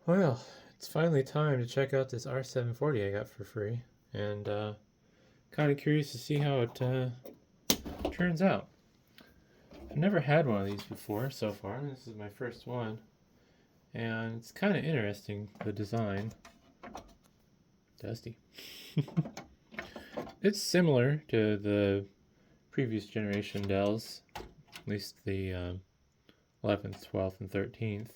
Well, it's finally time to check out this R740 I got for free, and kind of curious to see how it turns out. I've never had one of these before so far. This is my first one, and it's kind of interesting, the design. Dusty. It's similar to the previous generation Dells, at least the 11th, 12th, and 13th.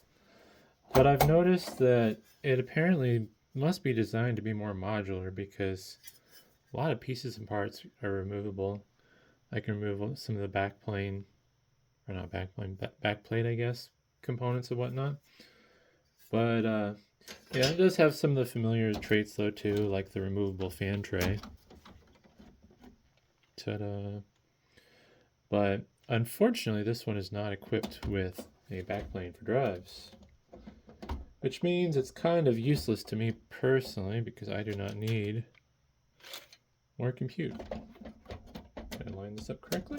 But I've noticed that it apparently must be designed to be more modular because a lot of pieces and parts are removable. I can remove some of the backplane, or not backplane, backplate, I guess, components and whatnot. But yeah, it does have some of the familiar traits though too, like the removable fan tray. Ta-da! But unfortunately, this one is not equipped with a backplane for drives, which means it's kind of useless to me personally because I do not need more compute. Did I line this up correctly?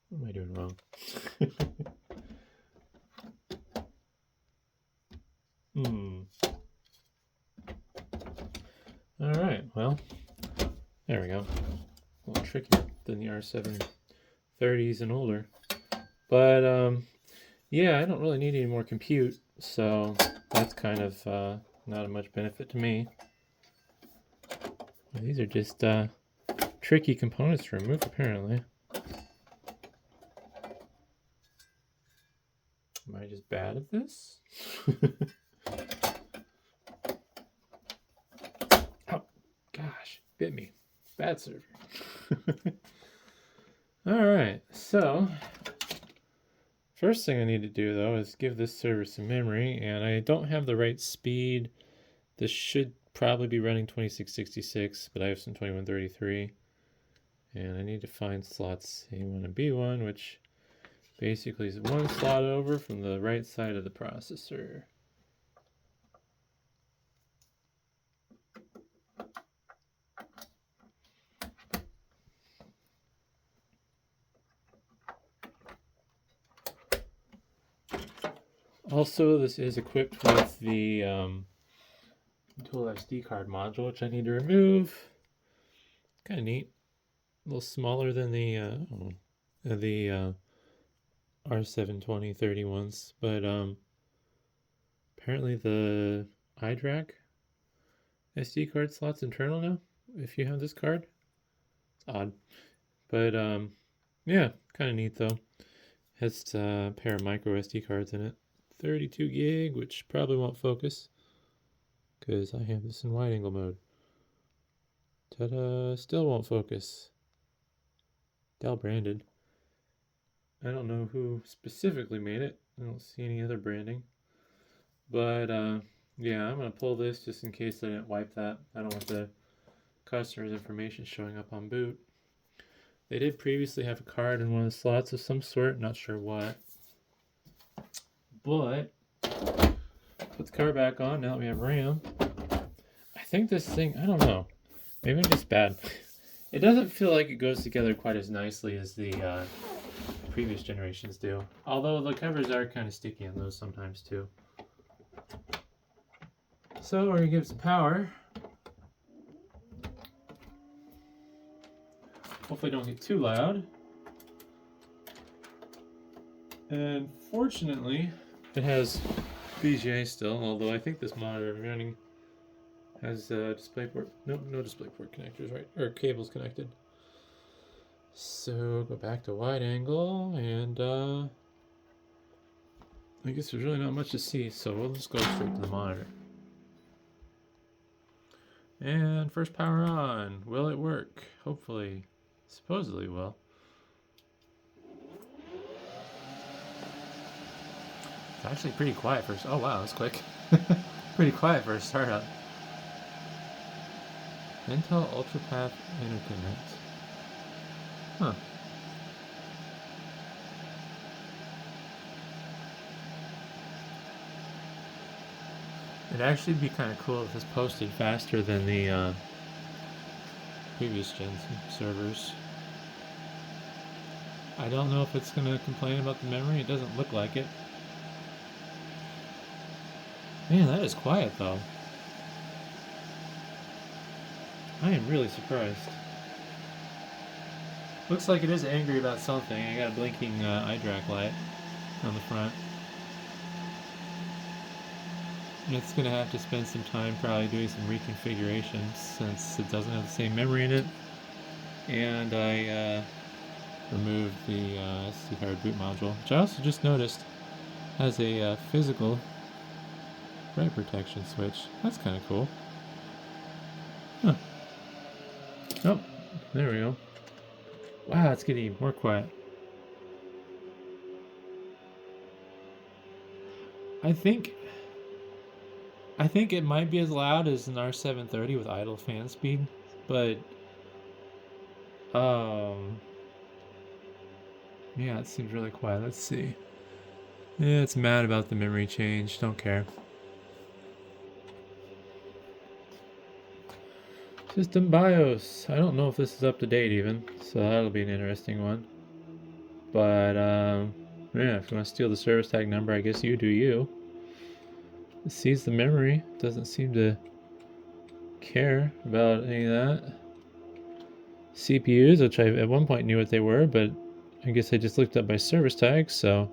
What am I doing wrong? Alright, well, there we go. A little trickier than the R730s and older. But, yeah, I don't really need any more compute, so that's kind of not of much benefit to me. These are just tricky components to remove, apparently. Am I just bad at this? Oh, gosh, bit me. Bad server. Alright, so first thing I need to do though is give this server some memory, and I don't have the right speed. This should probably be running 2666, but I have some 2133. And I need to find slots A1 and B1, which basically is one slot over from the right side of the processor. Also, this is equipped with the dual SD card module, which I need to remove. Kind of neat. A little smaller than the R720 30 ones, but apparently the iDRAC SD card slot's internal now. If you have this card, it's odd, but yeah, kind of neat though. Has a pair of micro SD cards in it. 32 gig, which probably won't focus because I have this in wide angle mode. Ta-da! Still won't focus. Dell branded. I don't know who specifically made it. I don't see any other branding. But yeah, I'm going to pull this just in case I didn't wipe that. I don't want the customer's information showing up on boot. They did previously have a card in one of the slots of some sort, not sure what. But put the card back on now that we have RAM. I think this thing, I don't know. Maybe I'm just bad. It doesn't feel like it goes together quite as nicely as the previous generations do. Although the covers are kind of sticky on those sometimes too. So we're going to give it some power. Hopefully don't get too loud. And fortunately, it has VGA still, although I think this monitor I'm running has a display port. No display port connectors, right? Or cables connected. So go back to wide angle, and I guess there's really not much to see, so we'll just go straight to the monitor. And first power on. Will it work? Hopefully. Supposedly will. It's actually pretty quiet first. Oh wow, that's quick. Pretty quiet for a startup. Intel UltraPath interconnect. Huh. It'd actually be kind of cool if this posted faster than the previous gen servers. I don't know if it's going to complain about the memory. It doesn't look like it. Man, that is quiet though. I am really surprised. Looks like it is angry about something. I got a blinking iDRAC light on the front. And it's going to have to spend some time probably doing some reconfigurations since it doesn't have the same memory in it. And I removed the SD card boot module, which I also just noticed has a physical write protection switch. That's kind of cool. Huh. Oh, there we go. Wow, it's getting more quiet. I think it might be as loud as an R740 with idle fan speed, but yeah, it seems really quiet. Let's see. Yeah, it's mad about the memory change. Don't care. System BIOS. I don't know if this is up to date even, so that'll be an interesting one. But yeah, if you want to steal the service tag number, I guess you do you. It sees the memory. Doesn't seem to care about any of that. CPUs, which I at one point knew what they were, but I guess I just looked up by service tags, so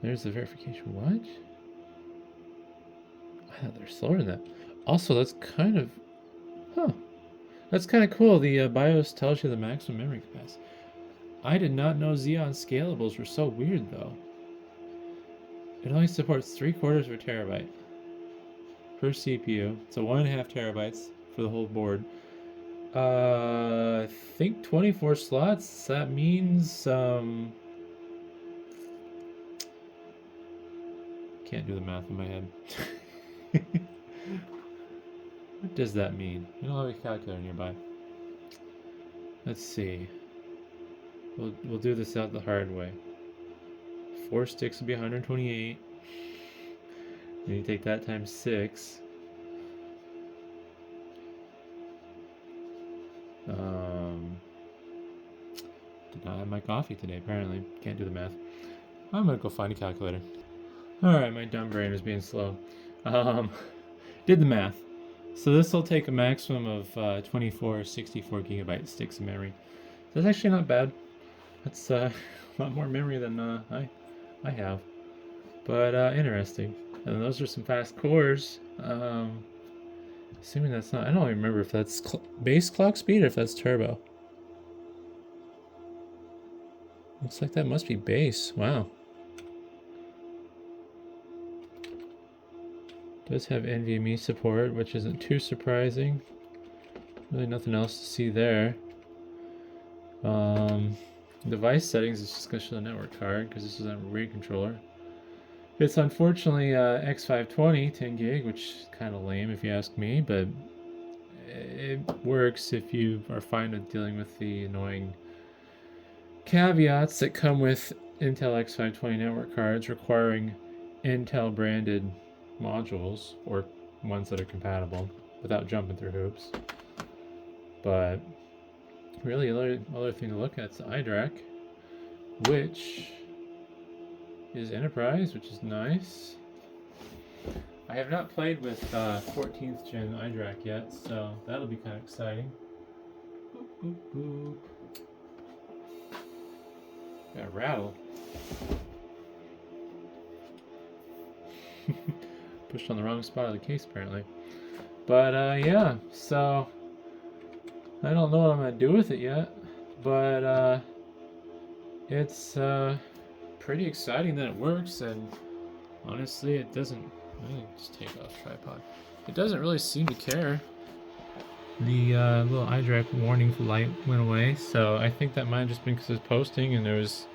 there's the verification. What? I thought they're slower than that. Also, that's kind of... Huh. That's kind of cool. The BIOS tells you the maximum memory capacity. I did not know Xeon scalables were so weird, though. It only supports 3/4 of a terabyte per CPU. So 1.5 terabytes for the whole board. I think 24 slots. That means can't do the math in my head. What does that mean? You don't have a calculator nearby. Let's see. We'll do this out the hard way. 4 sticks would be 128. Then you take that times 6. Did not have my coffee today, apparently. Can't do the math. I'm gonna go find a calculator. Alright, my dumb brain is being slow. Did the math. So this will take a maximum of 24 64 gigabyte sticks of memory. That's actually not bad. That's a lot more memory than I have. But interesting. And those are some fast cores. Assuming that's not... I don't even remember if that's base clock speed or if that's turbo. Looks like that must be base. Wow. Does have NVMe support, which isn't too surprising. Really nothing else to see there. Device settings is just going to show the network card because this is a RAID controller. It's unfortunately X520 10 gig, which is kind of lame if you ask me, but it works if you are fine with dealing with the annoying caveats that come with Intel X520 network cards requiring Intel branded modules or ones that are compatible without jumping through hoops. But really, other thing to look at is the iDRAC, which is Enterprise, which is nice. I have not played with 14th gen iDRAC yet, so that'll be kind of exciting. Boop, boop, boop. Got a rattle. Pushed on the wrong spot of the case, apparently. But yeah, so I don't know what I'm gonna do with it yet, but it's pretty exciting that it works, and honestly, it doesn't. Let me just take off tripod. It doesn't really seem to care. The little iDRAC warning light went away, so I think that might have just been because it's posting and it was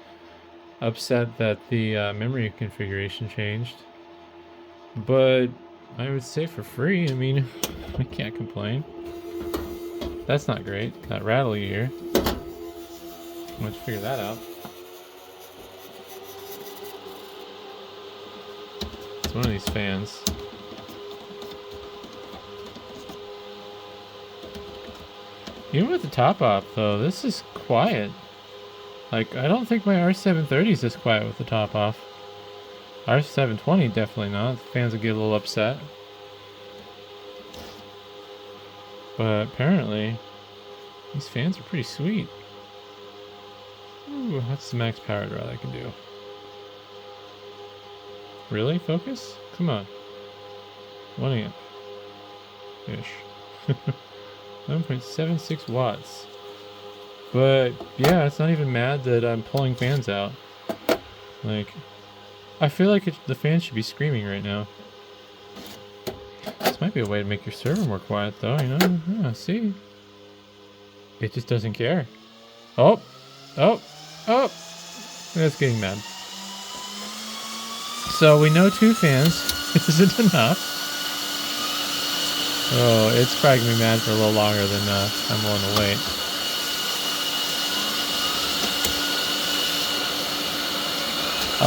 upset that the memory configuration changed. But I would say for free, I mean, I can't complain. That's not great, that rattle you hear. Let's figure that out. It's one of these fans. Even with the top off, though, this is quiet. Like, I don't think my R730 is this quiet with the top off. R720 definitely not. The fans will get a little upset. But apparently, these fans are pretty sweet. Ooh, that's the max power draw I can do. Really? Focus? Come on. 1 amp. Ish. 1.76 watts. But yeah, it's not even mad that I'm pulling fans out. Like, I feel like the fans should be screaming right now. This might be a way to make your server more quiet though, you know? Yeah, see? It just doesn't care. Oh! Oh! Oh! That's getting mad. So we know 2 fans isn't enough. Oh, it's probably gonna be mad for a little longer than I'm willing to wait.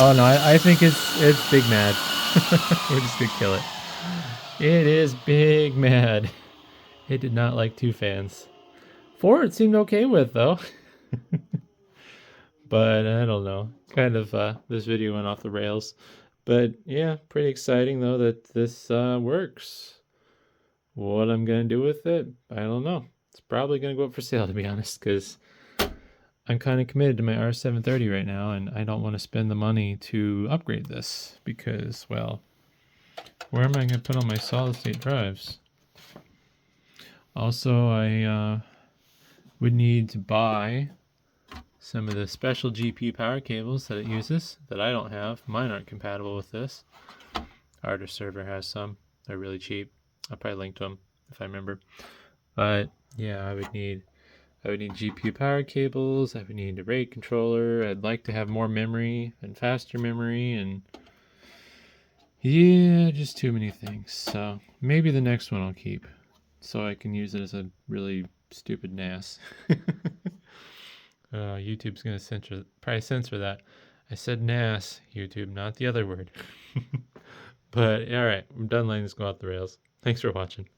Oh no, I think it's big mad. We're just gonna kill it. It is big mad. It did not like 2 fans. 4 it seemed okay with though. But I don't know. Kind of this video went off the rails. But yeah, pretty exciting though that this works. What I'm gonna do with it, I don't know. It's probably gonna go up for sale, to be honest, because I'm kind of committed to my R730 right now, and I don't want to spend the money to upgrade this because, well, where am I going to put all my solid-state drives? Also, I would need to buy some of the special GPU power cables that it uses that I don't have. Mine aren't compatible with this. Artist Server has some. They're really cheap. I'll probably link to them if I remember. But yeah, I would need GPU power cables, I would need a RAID controller, I'd like to have more memory and faster memory, and yeah, just too many things. So maybe the next one I'll keep so I can use it as a really stupid NAS. YouTube's gonna probably censor that. I said NAS, YouTube, not the other word. But alright, I'm done letting this go off the rails. Thanks for watching.